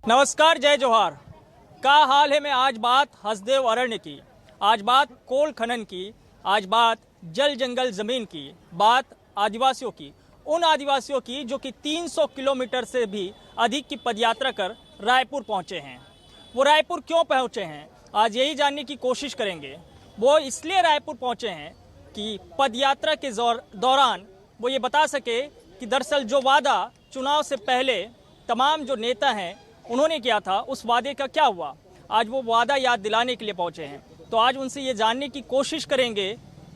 नमस्कार, जय जोहार। का हाल है। मैं आज बात हसदेव अरण्य की, आज बात कोल खनन की, आज बात जल जंगल जमीन की, बात आदिवासियों की, उन आदिवासियों की जो कि 300 किलोमीटर से भी अधिक की पदयात्रा कर रायपुर पहुंचे हैं। वो रायपुर क्यों पहुंचे हैं, आज यही जानने की कोशिश करेंगे। वो इसलिए रायपुर पहुंचे हैं कि पदयात्रा के दौरान वो ये बता सके कि दरअसल जो वादा चुनाव से पहले तमाम जो नेता हैं उन्होंने किया था, उस वादे का क्या हुआ। आज वो वादा याद दिलाने के लिए पहुंचे हैं। तो आज उनसे ये जानने की कोशिश करेंगे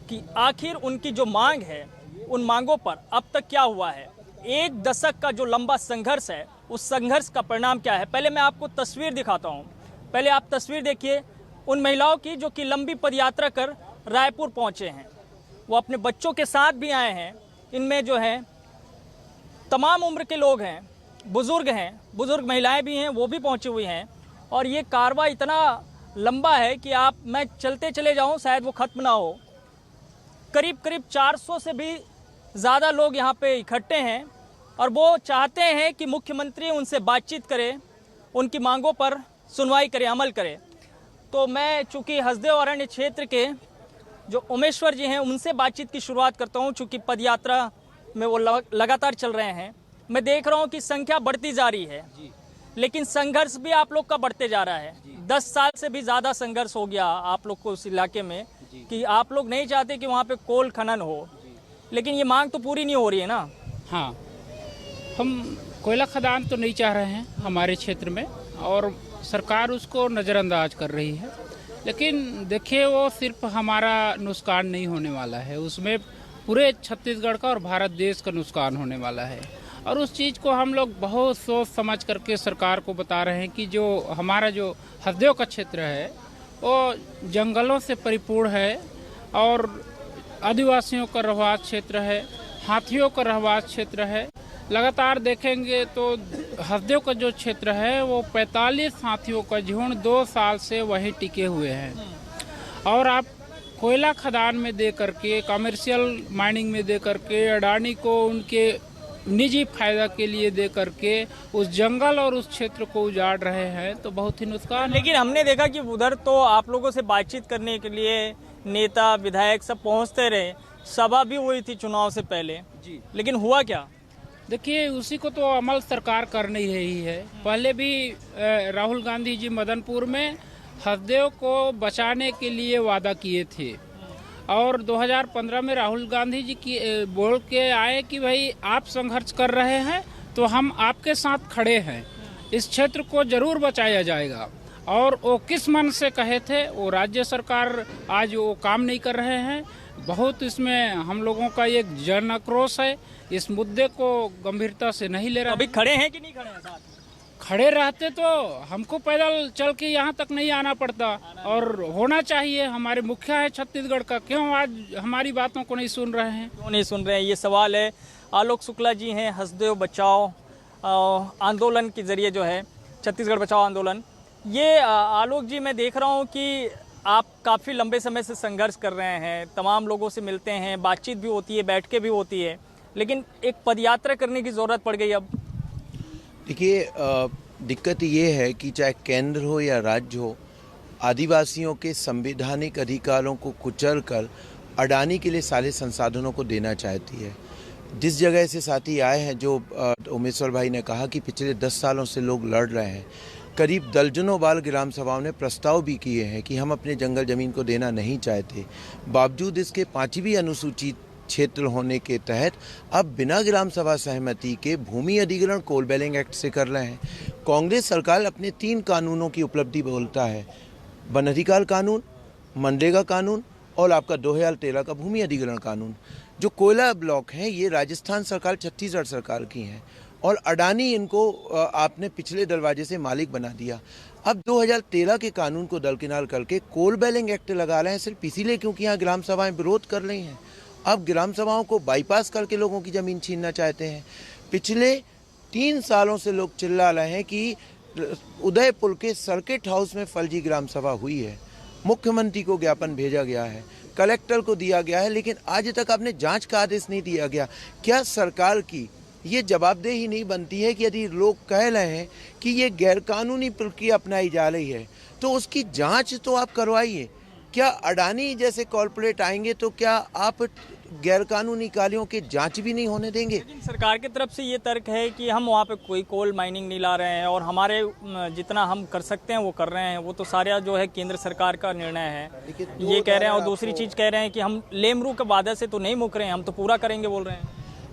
कि आखिर उनकी जो मांग है, उन मांगों पर अब तक क्या हुआ है। एक दशक का जो लंबा संघर्ष है, उस संघर्ष का परिणाम क्या है। पहले मैं आपको तस्वीर दिखाता हूँ। पहले आप तस्वीर देखिए उन महिलाओं की जो कि लंबी पदयात्रा कर रायपुर पहुँचे हैं। वो अपने बच्चों के साथ भी आए हैं। इनमें जो है तमाम उम्र के लोग हैं, बुजुर्ग हैं, बुजुर्ग महिलाएं भी हैं, वो भी पहुंची हुई हैं। और ये कारवा इतना लंबा है कि मैं चलते चले जाऊं शायद वो ख़त्म ना हो। करीब 400 से भी ज़्यादा लोग यहाँ पे इकट्ठे हैं और वो चाहते हैं कि मुख्यमंत्री उनसे बातचीत करे, उनकी मांगों पर सुनवाई करे, अमल करे। तो मैं चूँकि हसदेव अरण्य क्षेत्र के जो उमेश्वर जी हैं उनसे बातचीत की शुरुआत करता हूँ। चूँकि पदयात्रा में वो लगातार चल रहे हैं। मैं देख रहा हूँ कि संख्या बढ़ती जा रही है, लेकिन संघर्ष भी आप लोग का बढ़ते जा रहा है। 10 साल से भी ज़्यादा संघर्ष हो गया आप लोग को उस इलाके में कि आप लोग नहीं चाहते कि वहाँ पे कोल खनन हो, लेकिन ये मांग तो पूरी नहीं हो रही है ना। हाँ, हम कोयला खदान तो नहीं चाह रहे हैं हमारे क्षेत्र में, और सरकार उसको नज़रअंदाज कर रही है। लेकिन देखिए, वो सिर्फ हमारा नुकसान नहीं होने वाला है, उसमें पूरे छत्तीसगढ़ का और भारत देश का नुकसान होने वाला है। और उस चीज़ को हम लोग बहुत सोच समझ करके सरकार को बता रहे हैं कि जो हमारा जो हसदेव का क्षेत्र है वो जंगलों से परिपूर्ण है और आदिवासियों का रहवास क्षेत्र है, हाथियों का रहवास क्षेत्र है। लगातार देखेंगे तो हसदेव का जो क्षेत्र है वो 45 हाथियों का झुंड 2 साल से वहीं टिके हुए हैं। और आप कोयला खदान में दे करके, कमर्शियल माइनिंग में दे करके, अडानी को उनके निजी फायदा के लिए दे करके उस जंगल और उस क्षेत्र को उजाड़ रहे हैं, तो बहुत ही नुकसान। लेकिन हमने देखा कि उधर तो आप लोगों से बातचीत करने के लिए नेता विधायक सब पहुंचते रहे, सभा भी हुई थी चुनाव से पहले जी, लेकिन हुआ क्या। देखिए, उसी को तो अमल सरकार कर नहीं रही है। पहले भी राहुल गांधी जी मदनपुर में हसदेव को बचाने के लिए वादा किए थे, और 2015 में राहुल गांधी जी की बोल के आए कि भाई आप संघर्ष कर रहे हैं तो हम आपके साथ खड़े हैं, इस क्षेत्र को जरूर बचाया जाएगा। और वो किस मन से कहे थे, वो राज्य सरकार आज वो काम नहीं कर रहे हैं। बहुत इसमें हम लोगों का एक जन आक्रोश है, इस मुद्दे को गंभीरता से नहीं ले रहा। अभी खड़े हैं कि नहीं खड़े हैं साथ? खड़े रहते तो हमको पैदल चल के यहाँ तक नहीं आना पड़ता, और होना चाहिए। हमारे मुखिया है छत्तीसगढ़ का, क्यों आज हमारी बातों को नहीं सुन रहे हैं? क्यों नहीं सुन रहे हैं, ये सवाल है। आलोक शुक्ला जी हैं, हसदेव बचाओ आंदोलन के जरिए जो है छत्तीसगढ़ बचाओ आंदोलन। ये आलोक जी, मैं देख रहा हूँ कि आप काफ़ी लंबे समय से संघर्ष कर रहे हैं, तमाम लोगों से मिलते हैं, बातचीत भी होती है, बैठकें भी होती है, लेकिन एक पदयात्रा करने की ज़रूरत पड़ गई अब। देखिए, दिक्कत ये है कि चाहे केंद्र हो या राज्य हो, आदिवासियों के संवैधानिक अधिकारों को कुचल कर अडानी के लिए सारे संसाधनों को देना चाहती है। जिस जगह से साथी आए हैं, जो उमेश्वर भाई ने कहा कि पिछले 10 सालों से लोग लड़ रहे हैं, करीब दर्जनों बार ग्राम सभाओं ने प्रस्ताव भी किए हैं कि हम अपने जंगल जमीन को देना नहीं चाहते। बावजूद इसके 5वीं अनुसूचित क्षेत्र होने के तहत अब बिना ग्राम सभा सहमति के भूमि अधिग्रहण कोल बैलिंग एक्ट से कर रहे हैं। कांग्रेस सरकार अपने 3 कानूनों की उपलब्धि बोलता है, वन अधिकार कानून, मनरेगा कानून और आपका 2013 का भूमि अधिग्रहण कानून। जो कोयला ब्लॉक हैं ये राजस्थान सरकार, छत्तीसगढ़ सरकार की हैं, और अडानी इनको आपने पिछले दरवाजे से मालिक बना दिया। अब 2013 के कानून को दरकिनार करके कोल बैलिंग एक्ट लगा रहे हैं, सिर्फ इसीलिए क्योंकि यहाँ ग्राम सभाएं विरोध कर रही हैं। अब ग्राम सभाओं को बाईपास करके लोगों की ज़मीन छीनना चाहते हैं। पिछले 3 सालों से लोग चिल्ला रहे हैं कि उदयपुर के सर्किट हाउस में फर्जी ग्राम सभा हुई है। मुख्यमंत्री को ज्ञापन भेजा गया है, कलेक्टर को दिया गया है, लेकिन आज तक आपने जांच का आदेश नहीं दिया गया। क्या सरकार की ये जवाबदेही नहीं बनती है कि यदि लोग कह रहे हैं कि ये गैरकानूनी प्रक्रिया अपनाई जा रही है तो उसकी जांच तो आप करवाइए। क्या अडानी जैसे कॉरपोरेट आएंगे तो क्या आप गैरकानूनी कार्यों की जांच भी नहीं होने देंगे? लेकिन सरकार की तरफ से ये तर्क है कि हम वहाँ पे कोई कोल माइनिंग नहीं ला रहे हैं और हमारे जितना हम कर सकते हैं वो कर रहे हैं, वो तो सारा जो है केंद्र सरकार का निर्णय है, ये कह रहे हैं। और दूसरी चीज़ कह रहे हैं कि हम लेमरू के वादे से तो नहीं मुक रहे हैं, हम तो पूरा करेंगे बोल रहे हैं।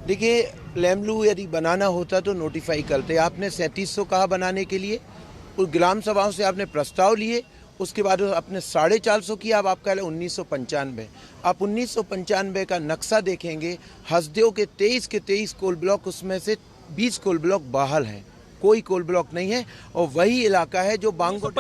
देखिए, लेमरू यदि बनाना होता तो नोटिफाई करते। आपने 3700 कहा बनाने के लिए, उस ग्राम सभाओं से आपने प्रस्ताव लिए, उसके बाद आपने 450 किया। अब आप कह रहे 1995। आप 1995 का नक्शा देखेंगे, हसदेव के 23 कोल ब्लॉक, उसमें से 20 कोल ब्लॉक बहाल हैं, कोई कोल ब्लॉक नहीं है। और वही इलाका है जो बांगो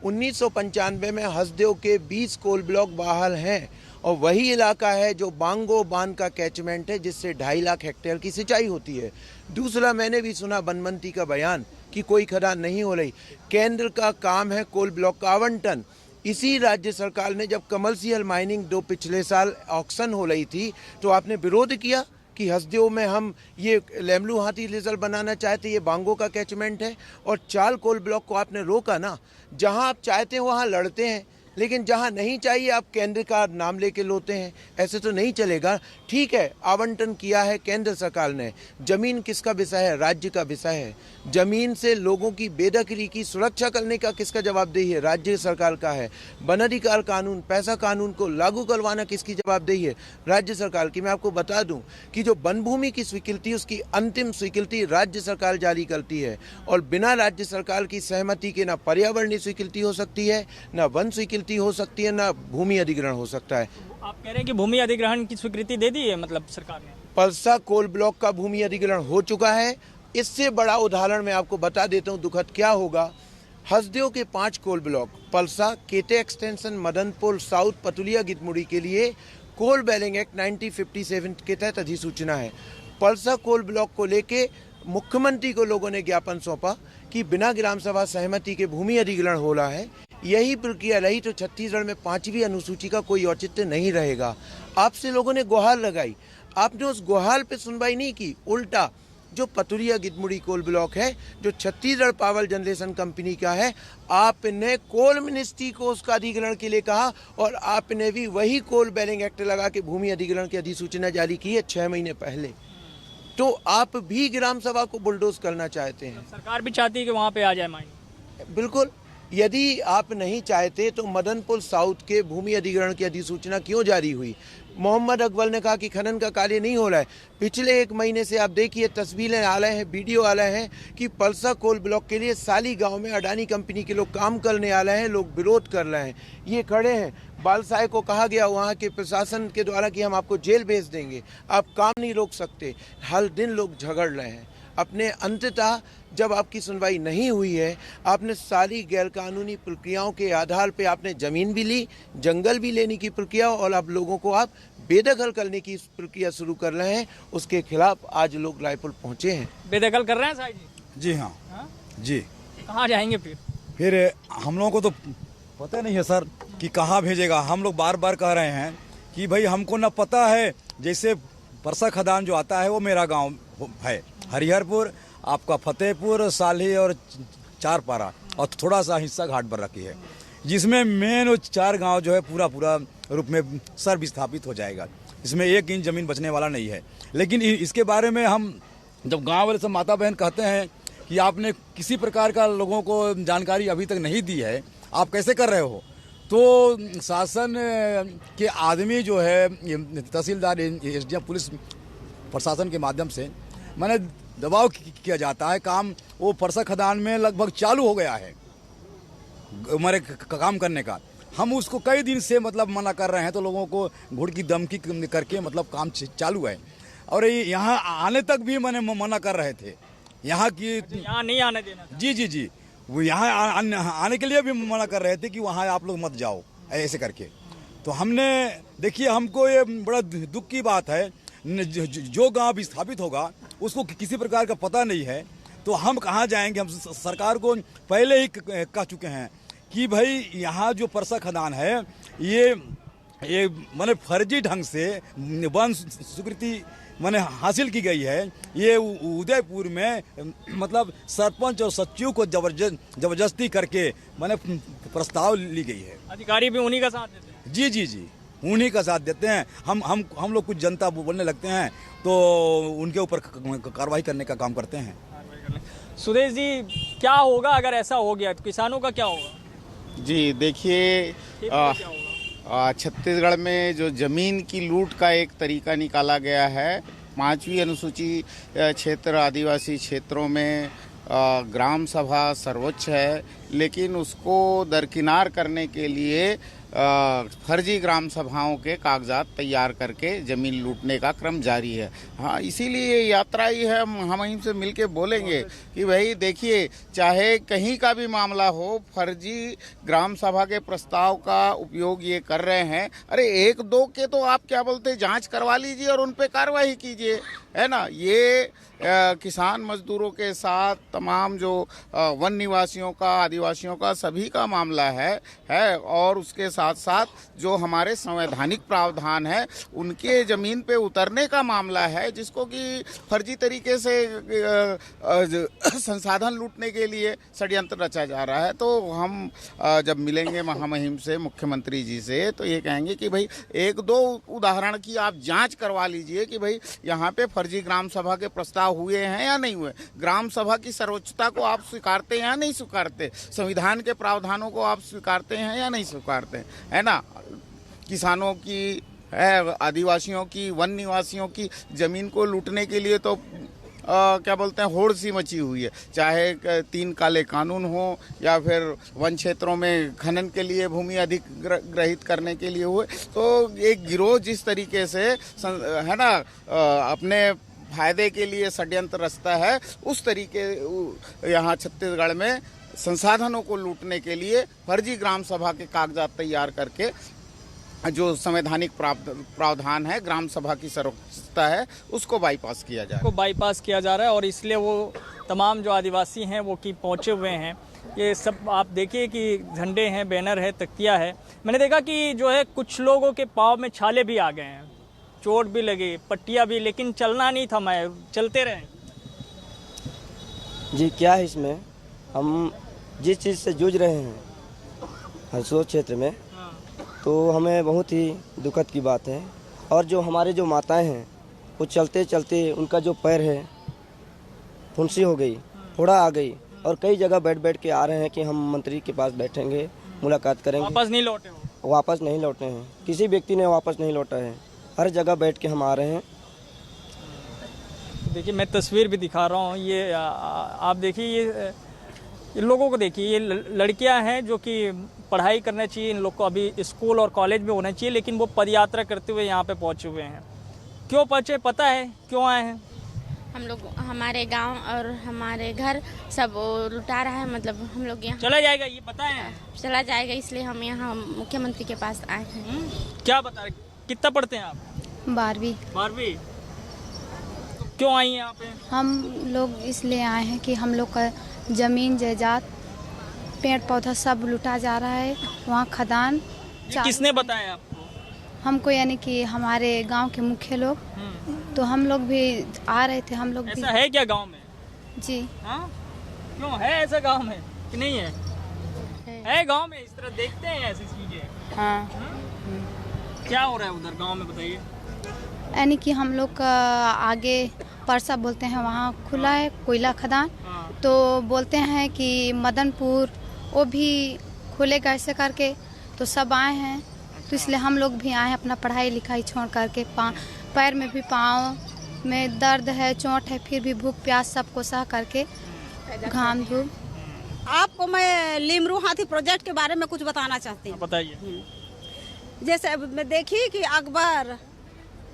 1995 में हसदेव के 20 कोल ब्लॉक बहाल हैं, और वही इलाका है जो बांगो बांध का कैचमेंट है, जिससे 2.5 लाख हेक्टेयर की सिंचाई होती है। दूसरा, मैंने भी सुना बनमंती का बयान कि कोई खदान नहीं हो रही। केंद्र का काम है कोल ब्लॉक का आवंटन। इसी राज्य सरकार ने जब कमर्शियल माइनिंग दो पिछले साल ऑक्शन हो रही थी तो आपने विरोध किया कि हसदेव में हम ये लेमलू हाथी रिजर्व बनाना चाहते, ये बांगो का कैचमेंट है, और 4 कोल ब्लॉक को आपने रोका ना। जहां आप चाहते हैं वहां लड़ते हैं, लेकिन जहां नहीं चाहिए आप केंद्र का नाम लेके लोते हैं। ऐसे तो नहीं चलेगा। ठीक है, आवंटन किया है केंद्र सरकार ने, जमीन किसका विषय है? राज्य का विषय है। जमीन से लोगों की बेदखली की सुरक्षा करने का किसका जवाबदेही है? राज्य सरकार का है। वन अधिकार कानून, पैसा कानून को लागू करवाना किसकी जवाबदेही है? राज्य सरकार की। मैं आपको बता दूं कि जो वन भूमि की स्वीकृति, उसकी अंतिम स्वीकृति राज्य सरकार जारी करती है, और बिना राज्य सरकार की सहमति के ना पर्यावरणीय स्वीकृति हो सकती है, ना वन स्वीकृति हो सकती है, ना भूमि अधिग्रहण हो सकता है। आप कह रहे हैं कि भूमि अधिग्रहण की स्वीकृति दे दी है मतलब सरकार ने? पलसा कोल ब्लॉक का भूमि अधिग्रहण हो चुका है। इससे बड़ा उदाहरण मैं आपको बता देता हूं दुखद क्या होगा। हसदेव के 5 कोल block, Palsa, Kete Extension, Madanpur South, Patulia Gitmuri के लिए कोल बैलिंग एक्ट 1957 के तहत अधिसूचना है। पलसा कोल ब्लॉक को लेके मुख्यमंत्री को लोगों ने ज्ञापन सौंपा कि बिना ग्राम सभा सहमति के भूमि अधिग्रहण हो रहा है। यही प्रक्रिया रही तो छत्तीसगढ़ में 5वीं अनुसूची का कोई औचित्य नहीं रहेगा। आपसे लोगों ने गुहार लगाई, आपने उस गुहार पे सुनवाई नहीं की। उल्टा जो पतुरिया गितमुड़ी कोल ब्लॉक है, जो छत्तीसगढ़ पावर जनरेशन कंपनी का है, आपने कोल मिनिस्ट्री को उसका अधिग्रहण के लिए कहा, और आपने भी वही कोल बैलिंग एक्ट लगा के भूमि अधिग्रहण की अधिसूचना जारी की है 6 महीने पहले। तो आप भी ग्राम सभा को बुलडोज करना चाहते हैं। सरकार भी चाहती है कि वहाँ पे आ जाए माइनिंग। बिल्कुल। यदि आप नहीं चाहते तो मदनपुर साउथ के भूमि अधिग्रहण की अधिसूचना क्यों जारी हुई? मोहम्मद अकबर ने कहा कि खनन का कार्य नहीं हो रहा है। पिछले 1 महीने से आप देखिए, तस्वीरें आ रहे हैं, वीडियो आ रहे हैं कि पलसा कोल ब्लॉक के लिए साली गांव में अडानी कंपनी के लोग काम करने आ रहे हैं, लोग विरोध कर रहे हैं, ये खड़े हैं। बालसाय को कहा गया वहाँ के प्रशासन के द्वारा कि हम आपको जेल भेज देंगे, आप काम नहीं रोक सकते। हर दिन लोग झगड़ रहे हैं। अपने अंततः जब आपकी सुनवाई नहीं हुई है, आपने सारी गैरकानूनी प्रक्रियाओं के आधार पे आपने जमीन भी ली, जंगल भी लेने की प्रक्रिया, और अब लोगों को आप बेदखल करने की प्रक्रिया शुरू कर रहे हैं। उसके खिलाफ आज लोग रायपुर पहुंचे हैं। बेदखल कर रहे हैं साहब जी? जी हाँ, हाँ? जी। कहाँ जाएंगे फिर हम लोगों को तो पता नहीं है सर कि कहाँ भेजेगा। हम लोग बार बार कह रहे हैं कि भाई हमको ना पता है। जैसे परसा खदान जो आता है वो मेरा गांव है, हरिहरपुर, आपका फतेहपुर, साली और चारपारा, और थोड़ा सा हिस्सा घाट पर रखी है, जिसमें मेन 4 गांव जो है पूरा रूप में सर विस्थापित हो जाएगा। इसमें 1 इंच जमीन बचने वाला नहीं है। लेकिन इसके बारे में हम जब गांव वाले सब माता बहन कहते हैं कि आपने किसी प्रकार का लोगों को जानकारी अभी तक नहीं दी है, आप कैसे कर रहे हो, तो शासन के आदमी जो है तहसीलदार, एसडीएम, पुलिस प्रशासन के माध्यम से मैंने दबाव किया जाता है। काम वो परसा खदान में लगभग चालू हो गया है हमारे काम करने का। हम उसको कई दिन से मतलब मना कर रहे हैं, तो लोगों को घुड़ की धमकी करके मतलब काम चालू है। और यहाँ आने तक भी मैंने मना कर रहे थे, यहाँ की यहाँ नहीं आने देना था। जी, वो यहाँ आने के लिए भी मना कर रहे थे कि वहाँ आप लोग मत जाओ, ऐसे करके। तो हमने देखिए, हमको ये बड़ा दुख की बात है, जो गांव विस्थापित होगा उसको किसी प्रकार का पता नहीं है, तो हम कहाँ जाएंगे। हम सरकार को पहले ही कह चुके हैं कि भाई यहाँ जो परसा खदान है ये ये माने फर्जी ढंग से वन स्वीकृति माने हासिल की गई है। ये उदयपुर में मतलब सरपंच और सचिव को जबरदस्ती करके माने प्रस्ताव ली गई है। अधिकारी भी उन्हीं का साथ देते हैं। जी जी जी, उन्हीं का साथ देते हैं। हम लोग कुछ जनता बोलने लगते हैं तो उनके ऊपर कार्रवाई करने का काम करते हैं। सुदेश जी, क्या होगा अगर ऐसा हो गया तो किसानों का क्या होगा? जी देखिए, खेती का क्या होगा? छत्तीसगढ़ में जो जमीन की लूट का एक तरीका निकाला गया है, 5वीं अनुसूची क्षेत्र आदिवासी क्षेत्रों में ग्राम सभा सर्वोच्च है, लेकिन उसको दरकिनार करने के लिए फर्जी ग्राम सभाओं के कागजात तैयार करके जमीन लूटने का क्रम जारी है। हाँ, इसीलिए यात्रा ही है। हम यहीं से मिलके बोलेंगे कि भाई देखिए, चाहे कहीं का भी मामला हो, फर्जी ग्राम सभा के प्रस्ताव का उपयोग ये कर रहे हैं। अरे एक दो के तो आप क्या बोलते, जांच करवा लीजिए और उन पे कार्रवाई कीजिए, है ना। ये किसान मजदूरों के साथ तमाम जो वन निवासियों का, आदिवासियों का, सभी का मामला है और उसके साथ साथ जो हमारे संवैधानिक प्रावधान है उनके जमीन पे उतरने का मामला है, जिसको कि फर्जी तरीके से संसाधन लूटने के लिए षड्यंत्र रचा जा रहा है। तो हम जब मिलेंगे महामहिम से, मुख्यमंत्री जी से, तो ये कहेंगे कि भाई एक दो उदाहरण की आप जांच करवा लीजिए कि भाई यहाँ पे फर्जी ग्राम सभा के प्रस्ताव हुए हैं या नहीं हुए। ग्राम सभा की सर्वोच्चता को आप स्वीकारते हैं या नहीं स्वीकारते, संविधान के प्रावधानों को आप स्वीकारते हैं या नहीं स्वीकारते, है ना। किसानों की है, आदिवासियों की, वन निवासियों की जमीन को लूटने के लिए तो क्या बोलते हैं, होड़ सी मची हुई है। चाहे 3 काले कानून हो या फिर वन क्षेत्रों में खनन के लिए भूमि अधिग्रहित करने के लिए हुए, तो एक गिरोह जिस तरीके से है ना अपने फायदे के लिए षड्यंत्र रचता है, उस तरीके यहाँ छत्तीसगढ़ में संसाधनों को लूटने के लिए फर्जी ग्राम सभा के कागजात तैयार करके जो संवैधानिक प्रावधान है, ग्राम सभा की सर्वोच्चता है, उसको बाईपास किया जा रहा है। और इसलिए वो तमाम जो आदिवासी हैं वो की पहुँचे हुए हैं। ये सब आप देखिए कि झंडे हैं, बैनर है, तख्तियाँ है। मैंने देखा कि जो है कुछ लोगों के पाँव में छाले भी आ गए हैं, चोट भी लगी, पट्टियाँ भी, लेकिन चलना नहीं था, मैं चलते रहे। जी क्या है इसमें, हम जिस चीज़ से जूझ रहे हैं हरसोर क्षेत्र में, तो हमें बहुत ही दुखद की बात है। और जो हमारे जो माताएं हैं वो चलते चलते उनका जो पैर है फुंसी हो गई, फोड़ा आ गई, और कई जगह बैठ के आ रहे हैं कि हम मंत्री के पास बैठेंगे, मुलाकात करेंगे। वापस नहीं लौटे हो? वापस नहीं लौटे हैं, किसी व्यक्ति ने वापस नहीं लौटा है। हर जगह बैठ के हम आ रहे हैं। देखिए, मैं तस्वीर भी दिखा रहा हूँ। ये आप देखिए, ये लोगों को देखिए, ये लड़कियां हैं जो कि पढ़ाई करना चाहिए, इन लोग को अभी स्कूल और कॉलेज में होना चाहिए, लेकिन वो पदयात्रा करते हुए यहाँ पे पहुँचे हुए हैं। क्यों पहुँचे पता है, क्यों आए हैं? हम लोग, हमारे गांव और हमारे घर सब लुटा रहा है, मतलब हम लोग यहाँ चला जाएगा, ये पता है? चला जाएगा, इसलिए हम यहाँ मुख्यमंत्री के पास आए हैं। क्या बता रहे, कितना पढ़ते हैं आप? 12वीं। तो क्यों आई हैं यहाँ पे? हम लोग इसलिए आए हैं कि हम लोग का जमीन जायदाद, पेड़ पौधा सब लुटा जा रहा है। वहाँ खदान किसने बताया आपको? हमको, यानी कि हमारे गांव के मुख्य लोग। तो हम लोग भी आ रहे थे, हम लोग ऐसा है क्या गांव में? जी हाँ, क्यों है ऐसा गांव में कि नहीं है? है गांव में, इस तरह देखते हैं ऐसी चीजें। हाँ। क्या हो रहा है उधर गांव में, बताइए। यानी कि हम लोग का आगे परसा बोलते हैं, वहाँ खुला है कोयला खदान। तो बोलते हैं कि मदनपुर वो भी खुलेगा ऐसे करके, तो सब आए हैं। तो इसलिए हम लोग भी आए हैं, अपना पढ़ाई लिखाई छोड़ करके। पैर में भी, पाँव में दर्द है, चोट है, फिर भी भूख प्यास सबको सह करके घाम धूप। आपको मैं लीमरू हाथी प्रोजेक्ट के बारे में कुछ बताना चाहती हूँ। बताइए। जैसे मैं देखी कि अकबर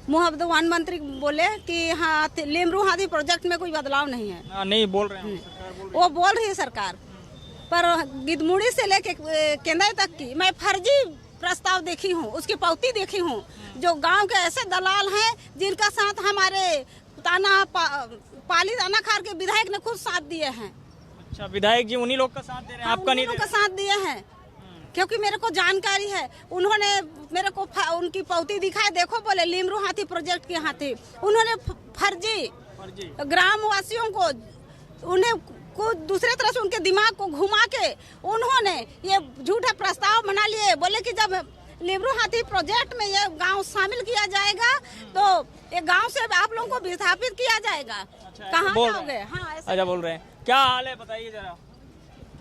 मुहम्मद वन मंत्री बोले कि हाँ लीमरू हाथी प्रोजेक्ट में कोई बदलाव नहीं है। नहीं बोल रहे हैं, वो बोल रही है सरकार, पर गिदमुड़ी से लेके केंद्र तक की मैं फर्जी प्रस्ताव देखी हूँ, उसकी पावती देखी हूँ। जो गांव के ऐसे दलाल हैं जिनका साथ हमारे पाली ताना खार के विधायक ने खुद साथ दिए हैं। अच्छा, विधायक जी उन्हीं लोग का साथ दे रहे हैं, आपका नहीं? का साथ दिए हैं। क्योंकि मेरे को जानकारी है। उन्होंने मेरे को उनकी पौती दिखाए, देखो बोले लीमरू हाथी प्रोजेक्ट के हाथी। उन्होंने फर्जी ग्राम वासियों को उन्हें को दूसरे तरह से उनके दिमाग को घुमा के उन्होंने ये झूठा प्रस्ताव बना लिए। बोले कि जब लीमरू हाथी प्रोजेक्ट में ये गांव शामिल किया जाएगा तो ये गांव से आप लोगों को विस्थापित किया जाएगा। कहाँ जाओगे? हाँ, अच्छा बोल रहे हैं। क्या हाल है बताइए जरा।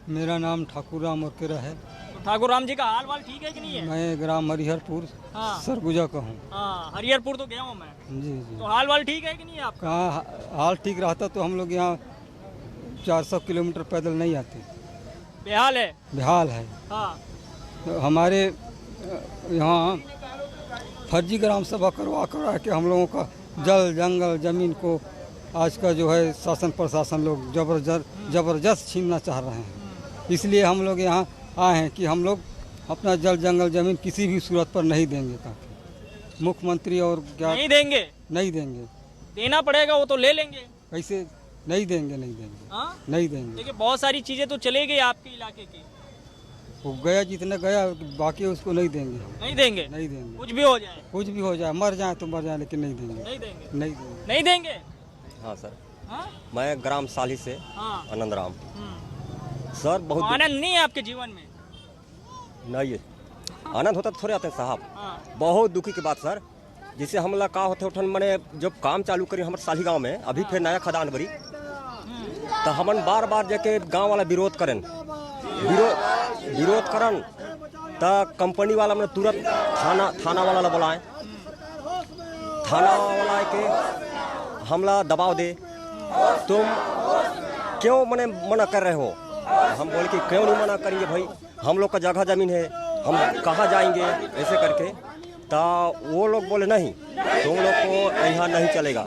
मेरा नाम ठाकुर राम औरकेरा है। तो ठाकुर राम जी का हाल वाल ठीक है कि नहीं है? मैं ग्राम हरिहरपुर सरगुजा का हूँ। हाँ, हरिहरपुर तो गया हूँ मैं। जी। तो हाल वाल ठीक है कि नहीं है आपका? कहाँ हाल ठीक रहता तो हम लोग यहाँ 400 किलोमीटर पैदल नहीं आते। बेहाल है। बेहाल है। हाँ। तो हमारे यहाँ फर्जी ग्राम सभा करवा के हम लोगों का जल जंगल जमीन को आज का जो है शासन प्रशासन लोग जबरदस्त छीनना चाह रहे हैं। इसलिए हम लोग यहाँ आए हैं कि हम लोग अपना जल जंगल जमीन किसी भी सूरत पर नहीं देंगे। काफी मुख्यमंत्री और क्या नहीं देंगे? नहीं देंगे। देना पड़ेगा, वो तो ले लेंगे। कैसे? नहीं देंगे। हाँ? नहीं देंगे। देखिए बहुत सारी चीजें तो चले गई आपके इलाके की। वो गया जितना गया, बाकी उसको नहीं देंगे हम। नहीं देंगे? नहीं देंगे। कुछ भी हो जाए? कुछ भी हो जाए, मर जाए तो मर जाए, लेकिन नहीं देंगे। नहीं देंगे? नहीं देंगे। नहीं देंगे? हाँ सर। हाँ? मैं ग्राम साली से आनंद राम। सर बहुत आनंद नहीं है आपके जीवन में? नहीं है। आनंद होता तो थोड़े आते हैं साहब। बहुत दुखी की बात सर। जिससे हमला का होते उठन मैंने जब काम चालू करी हमारे साली गांव में, अभी फिर नया खदान बरी, तो हमन बार बार जाके गांव वाला विरोध करन तो कंपनी वाला मैंने तुरंत थाना वाला बुलाए। थाना वाला के हमला दबाव दे, तुम क्यों मैंने मना कर रहे हो? हम बोले कि क्यों नहीं मना करेंगे भाई, हम लोग का जगह जमीन है, हम कहाँ जाएंगे ऐसे करके। तो वो लोग बोले नहीं, तुम लोग को यहाँ नहीं चलेगा,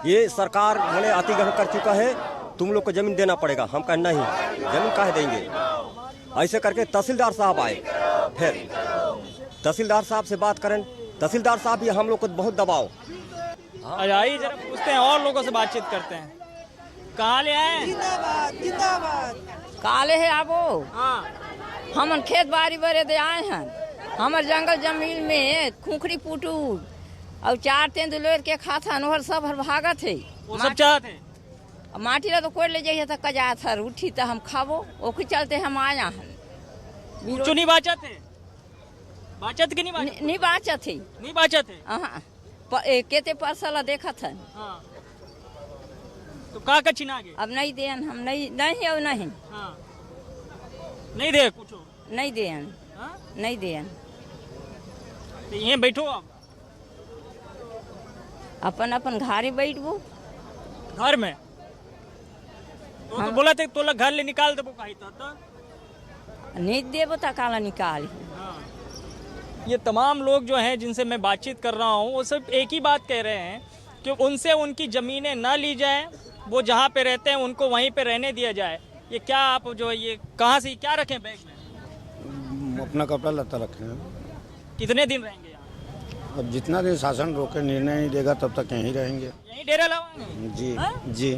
ये सरकार मैंने अतिक्रमण कर चुका है, तुम लोग को जमीन देना पड़ेगा। हम कहें नहीं, जमीन काहे देंगे। ऐसे करके तहसीलदार साहब आए। फिर तहसीलदार साहब से बात करें, तहसीलदार साहब भी हम लोग को बहुत दबाव। आइए जरा पूछते हैं और लोगों से बातचीत करते हैं। कहाँ ले आए? जिंदाबाद। काले है आबो। हाँ। हमन खेत बाड़ी बरे दे आए हैं। हमर जंगल जमीन में खुखरी पुटू और 4 तेंदुलेर के खाता नोहर सब हर भागत है। वो सब चाहते हैं। माटी ला तो कोई ले जाइए तो कजा थर उठी तो हम खाबो, ओके चलते हम आया हैं। कुछ नहीं बाचत है? बाचत की नहीं बाचत? नहीं बाचत है। नहीं बाचत है? हाँ। केते परसला देखा था। हाँ। तो का कचिना गे? अब नहीं देन, हम नहीं और नहीं। हाँ। नहीं दे कुछ? नहीं देन। हाँ? नहीं देन। तो यहीं बैठो आप? अपन घरे बैठबो। घर में? तो बोला थे तो घर ले निकाल देबो कहीं तो नहीं देबो तो काला निकाल। ये तमाम लोग जो हैं जिनसे मैं बातचीत कर रहा हूँ वो सब एक ही बात कह रहे हैं कि उनसे उनकी ज़मीनें ना ली जाए, वो जहाँ पे रहते हैं उनको वहीं पे रहने दिया जाए। ये क्या आप जो ये कहाँ से क्या रखें बैग में? अपना कपड़ा लत्ता रखे हैं। कितने दिन रहेंगे यहाँ? अब जितना देर शासन रोके निर्णय नहीं देगा तब तक यहीं रहेंगे। यहीं डेरा लगाएंगे? जी हा? जी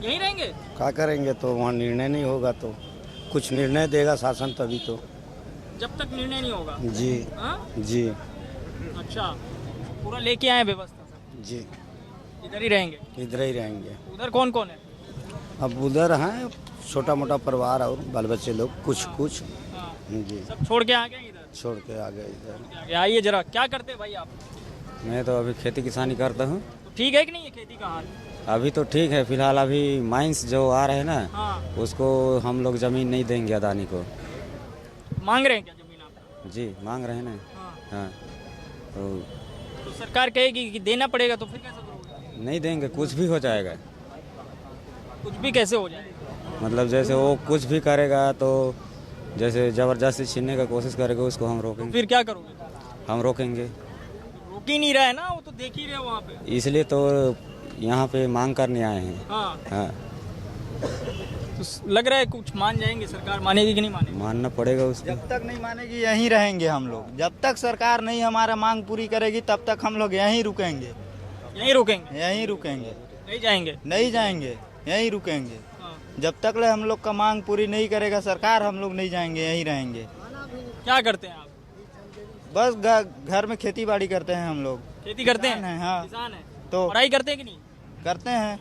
यहीं रहेंगे। क्या करेंगे? तो वहाँ निर्णय नहीं होगा तो कुछ निर्णय देगा शासन तभी तो। जब तक निर्णय नहीं होगा? जी हा? जी। अच्छा, पूरा लेके आए व्यवस्था सब? जी। इधर ही रहेंगे? इधर ही रहेंगे। उधर कौन कौन है? अब उधर हैं छोटा मोटा परिवार और बाल बच्चे लोग कुछ कुछ। जी। सब छोड़ के आ गए इधर? छोड़ के आ गए इधर। आइए जरा, क्या करते हैं भाई आप? मैं तो अभी खेती किसानी करता हूँ। तो ठीक है कि नहीं है खेती का हाल? अभी तो ठीक है, फिलहाल अभी माइंस जो आ रहे हैं ना, हाँ। उसको हम लोग जमीन नहीं देंगे अदानी को। मांग रहे हैं क्या जमीन आप? जी मांग रहे हैं ना। हाँ। तो सरकार कहेगी कि देना पड़ेगा तो फिर कैसे करोगे? नहीं देंगे, कुछ भी हो जाएगा। कुछ भी कैसे हो जाएगा? मतलब जैसे वो कुछ भी करेगा तो जैसे जबरदस्ती छीनने का कोशिश करेगा उसको हम रोकेंगे। फिर क्या करोगे? हम रोकेंगे। रोक ही नहीं रहा है ना, वो तो देख ही रहे हो वहाँ पे। इसलिए तो यहाँ पे मांग करने आए हैं। हाँ। हाँ। तो लग रहा है कुछ मान जाएंगे, सरकार मानेगी कि नहीं मानेगी? मानना पड़ेगा उसको। जब तक नहीं मानेगी यहीं रहेंगे हम लोग। जब तक सरकार नहीं हमारा मांग पूरी करेगी तब तक हम लोग यहीं रुकेंगे। यहीं रुकेंगे? यहीं रुकेंगे। नहीं जाएंगे? नहीं जाएंगे, यहीं रुकेंगे। जब तक ले हम लोग का मांग पूरी नहीं करेगा सरकार, हम लोग नहीं जाएंगे, यहीं रहेंगे। क्या करते हैं आप? बस घर में खेती बाड़ी करते हैं हम लोग। खेती करते हैं? हाँ। किसान है। तो पढ़ाई करते हैं कि नहीं? करते हैं।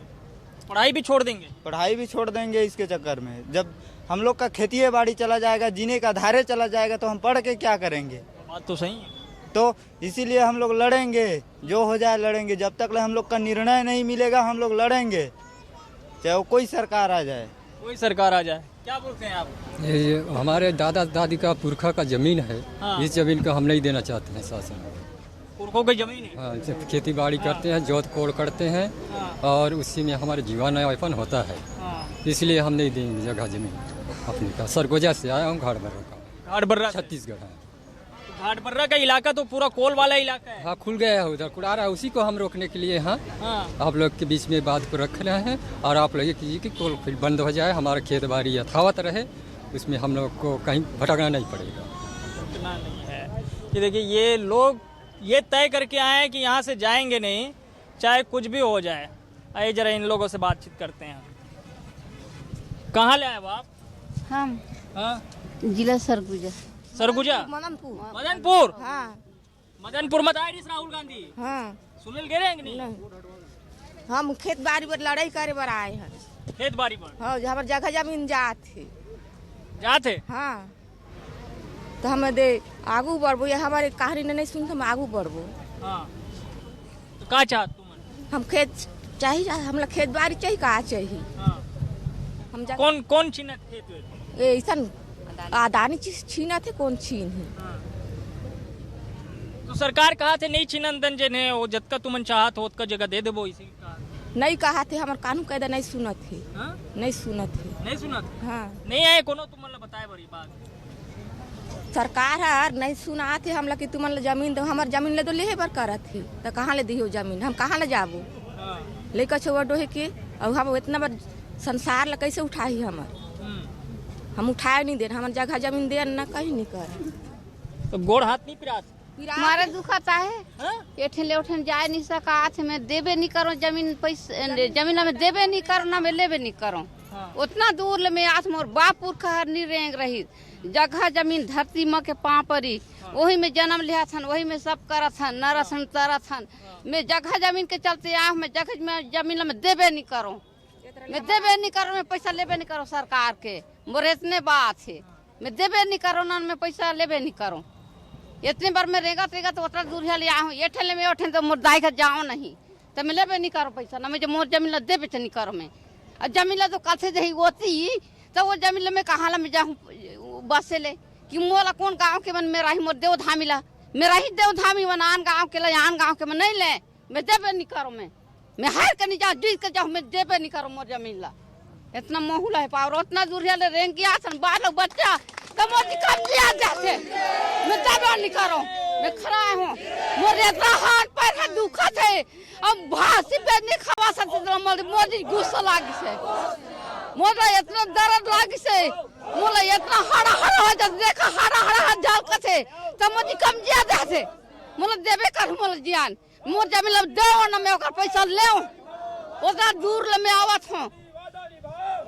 पढ़ाई भी छोड़ देंगे? पढ़ाई भी छोड़ देंगे इसके चक्कर में। जब हम लोग का खेती बाड़ी चला जाएगा, जीने का आधार चला जाएगा, तो हम पढ़ के क्या करेंगे? बात तो सही है। तो इसीलिए हम लोग लड़ेंगे, जो हो जाए लड़ेंगे। जब तक हम लोग का निर्णय नहीं मिलेगा हम लोग लड़ेंगे, चाहे वो कोई सरकार आ जाए। कोई सरकार आ जाए। क्या बोलते हैं आप? ये हमारे दादा दादी का पुरखा का जमीन है। हाँ। इस जमीन का हम नहीं देना चाहते हैं शासन। पुरखों की जमीन है? हाँ, जब खेती बाड़ी करते हैं, जोत कोड़ करते हैं और उसी में हमारे जीवन यापन होता है। इसलिए हम नहीं देंगे जगह जमीन अपने का। सरगोजा से आया हूँ, घाटबर्रा छत्तीसगढ़ है। घाटबर्रा का इलाका तो पूरा कोल वाला इलाका है। हाँ, खुल गया है उधर कुड़ारा, उसी को हम रोकने के लिए हाँ आप लोग के बीच में बात को रख रहे हैं। और आप लोग ये कीजिए कि कोल फिर बंद हो जाए, हमारा खेत बाड़ी यथावत रहे, उसमें हम लोग को कहीं भटकना नहीं पड़ेगा। इतना नहीं है कि देखिए ये लोग ये तय करके आए हैं कि यहाँ से जाएंगे नहीं, चाहे कुछ भी हो जाए। आइए जरा इन लोगों से बातचीत करते हैं। कहाँ ले आए हो आप? हम हाँ? जिला सरगुजा। सरगुजा? मदनपुर। मदनपुर? हाँ। मदनपुर मत आए राहुल गांधी। हाँ। सुनील गिरे हैं कि नहीं? हम खेत बाड़ी पर लड़ाई करे बर आए हैं। खेत बाड़ी पर? हाँ, जहाँ जगह जमीन जाते। हाँ, तो हम दे आगू बढ़बो, ये हमारे कहानी नहीं सुन, हम आगू बढ़बो। हाँ। तो का चाहत तुम? हम खेत चाहिए, हम लोग खेत बाड़ी चाहिए, कहा चाहिए। हाँ। हम कौन छीनत खेत? ऐसा आदानी चीज छीना थे, कौन छीन है? तो सरकार कहा थे नहीं छीनन दन जे ने वो जतका तुमन चाहत हो उतका जगह दे देबो, इसी का नहीं कहा थे। हमारे कानून कायदा नहीं सुनत थे। हाँ? नहीं सुनत थे। नहीं सुनत? हाँ। नहीं आए कोनो तुमन बताए बड़ी बात। सरकार है नहीं सुना थे हम लोग कि तुमन जमीन दो, हमारे जमीन ले दो, ले बर करत थे तो कहाँ ले दियो जमीन? हम कहाँ ले जाबो? लेकर छुआ डोहे के और हम इतना बार संसार ला कैसे उठाई? हम उठाए नहीं दे, हमारे जगह जमीन दे ना कहीं नहीं कर। तो गोड़ हाथ नहीं पिरात? हमारे दुखता है। एठन ले उठन जाए नहीं सका, हाथ में देबे नहीं करो जमीन, पैसे जमीन में देबे नहीं करो, ना में लेबे नहीं करो। उतना दूर ले में आज मोर बाप पुरखा नहीं रेंग रही। जगह जमीन धरती माँ के पाँव परी, वही में जन्म लिया था, वही में सब करत हन, नरसन तरत हन। मैं जगह जमीन के चलते आँख में जगह में जमीन में देबे नहीं करो, मैं देबे नहीं करो, मैं पैसा लेबे नहीं करो सरकार के। मोर इतने बात है, मैं देबे नहीं करो ना, मैं पैसा लेबे नहीं करो। इतने बार मैं रेगा तो उतना दूर ले आऊँ, ये ठेले में उठे तो मोर दाई का जाओ नहीं, तो मैं लेबे नहीं करो पैसा ना, मुझे मोर जमीन देबे नहीं करो मैं। और जमीन तो कल से जही होती तो वो जमीन में कहाँ ला मैं जाऊँ बस से ले कि मोला कौन गाँव के मन मेरा ही मोर देव धामी ला, मेरा ही देव धामी मन आन गाँव के ला, आन गाँव के मन नहीं ले, मैं देबे नहीं करो। मैं हार के नहीं जाऊँ, जीत के जाऊँ, मैं देबे नहीं करो मोर जमीन ला। इतना मोहुला है पावर, उतना दूर ले रेंग गया सन बाल बच्चा तो मोदी कम दिया जाते, मैं देबे नहीं करो। मैं खड़ा हूँ, मोर इतना हाथ पैर है दुखत है, अब भासी पे नहीं खवा सकते तो मोदी गुस्सा लागी से, मोला इतना दर्द लागी से, मोला इतना हरा हरा हो जाते, देखा हरा हरा जाल कथे तो मोदी कम दिया जाते, मोला देबे कर मोला जियान मोर जमीन लब दे ना, मैं ओकर पैसा ले उतना दूर ले मैं आवत हूँ,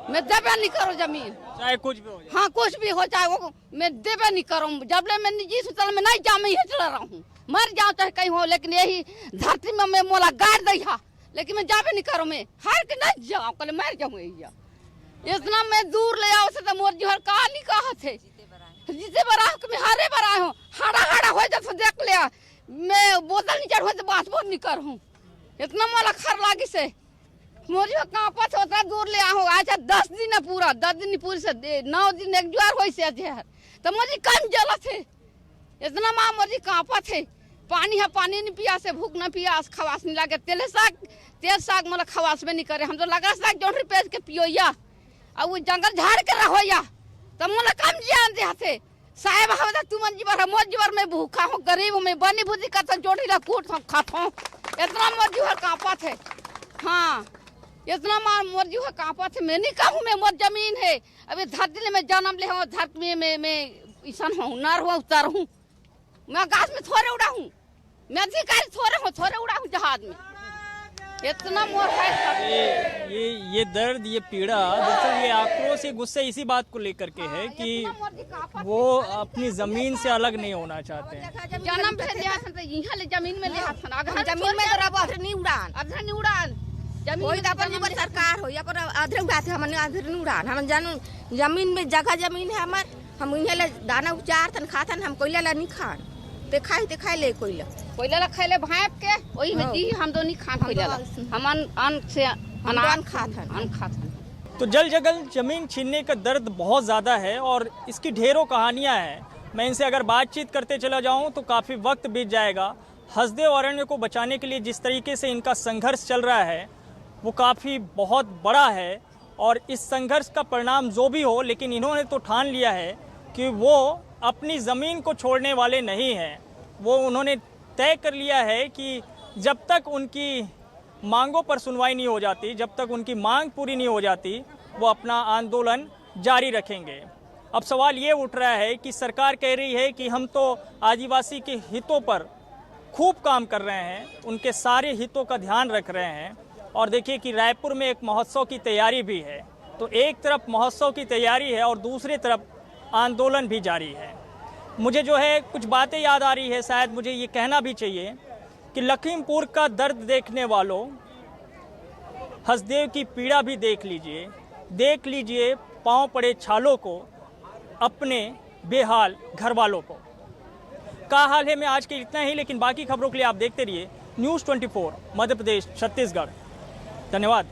मैं देबे नहीं करो जमीन, चाहे कुछ भी हो जाए। हाँ कुछ भी हो जाए वो मैं देबे नहीं करूँ। जब ले मैं निजी अस्पताल में नहीं जाऊँ, मैं यही चला रहा हूँ, मर जाऊँ चाहे कहीं हो, लेकिन यही धरती में मैं मोला गाड़ दिया, लेकिन मैं जाबे नहीं करूँ, मैं हार के नहीं जाऊँ, कल मर जाऊँ यही। इतना मैं दूर ले आओ से तो मोर जोहर कहा नहीं कहा थे, जीते बरा मैं हारे बरा हूँ, हाड़ा हाड़ा हो जाता देख लिया, मैं बोतल नहीं चढ़ो तो बात बोल नहीं कर हूँ, इतना मोला खर लागी से मोर जो कहाँ पास होता दूर ले आओ। आज 10 दिन है पूरा, 10 दिन पूरी से 9 दिन एक जुआर हो से जहर तो मुझे कम जलत है, इतना माँ मुझे कहाँ पास है। पानी है, पानी नहीं पिया से, भूख न पिया खवास नहीं लगे, तेल साग मतलब खवास में नहीं करे, हम तो लगा साग जोड़ पेज के पियो या अब वो जंगल झाड़ के रहो या तब मोला कम जान दे हाथे साहेब हवा तुम जीवर मोर जीवर में भूखा हूँ, गरीब हूँ, मैं बनी बुद्धि का जोड़ी ला कूट खाता हूँ, इतना मोर जीवर कांपा थे। हाँ इतना मार मोर जीवर कांपा थे, मैं नहीं कहूँ मैं मोर जमीन है, अभी धरती में जन्म ले हूँ, धरती में मैं ईसन हूँ, नर हुआ उतर हूँ, मैं आकाश में थोड़े उड़ा हूँ, मैं अधिकारी थोड़े उड़ा हूँ जहाज में, इतना मोर है। ये दर्द, ये पीड़ा, दरअसल ये आक्रोश, ये गुस्से इसी बात को लेकर के है कि वो अपनी जमीन से अलग नहीं होना चाहते हैं। जन्म से ले हसन त इहां ले जमीन में ले हसन, अगर जमीन में तो रब अधर नहीं उड़ान, अधर नहीं उड़ान जमीन कोई अपन पर सरकार हो या पर अधर उड़ाते, हमने अधर नहीं उड़ान। हम जानू जमीन में जगह जमीन है हमार, हम इन्हें ले दाना उचारतन खातन, हम कोयला ला नहीं खान, ते खाई ले कोयला ला खाई ले भाप के वही में दी, हम दो नहीं खान कोयला ला, हम अन से अनाज खातन। तो जल जंगल जमीन छीनने का दर्द बहुत ज़्यादा है और इसकी ढेरों कहानियां हैं। मैं इनसे अगर बातचीत करते चला जाऊं तो काफ़ी वक्त बीत जाएगा। हसदेव अरण्य को बचाने के लिए जिस तरीके से इनका संघर्ष चल रहा है वो काफ़ी बहुत बड़ा है और इस संघर्ष का परिणाम जो भी हो, लेकिन इन्होंने तो ठान लिया है कि वो अपनी ज़मीन को छोड़ने वाले नहीं हैं। वो उन्होंने तय कर लिया है कि जब तक उनकी मांगों पर सुनवाई नहीं हो जाती, जब तक उनकी मांग पूरी नहीं हो जाती, वो अपना आंदोलन जारी रखेंगे। अब सवाल ये उठ रहा है कि सरकार कह रही है कि हम तो आदिवासी के हितों पर खूब काम कर रहे हैं, उनके सारे हितों का ध्यान रख रहे हैं। और देखिए कि रायपुर में एक महोत्सव की तैयारी भी है, तो एक तरफ महोत्सव की तैयारी है और दूसरी तरफ आंदोलन भी जारी है। मुझे जो है कुछ बातें याद आ रही है, शायद मुझे ये कहना भी चाहिए कि लखीमपुर का दर्द देखने वालों, हसदेव की पीड़ा भी देख लीजिए पांव पड़े छालों को, अपने बेहाल घर वालों को। का हाल है में आज के इतना ही, लेकिन बाकी खबरों के लिए आप देखते रहिए News 24 मध्य प्रदेश छत्तीसगढ़। धन्यवाद।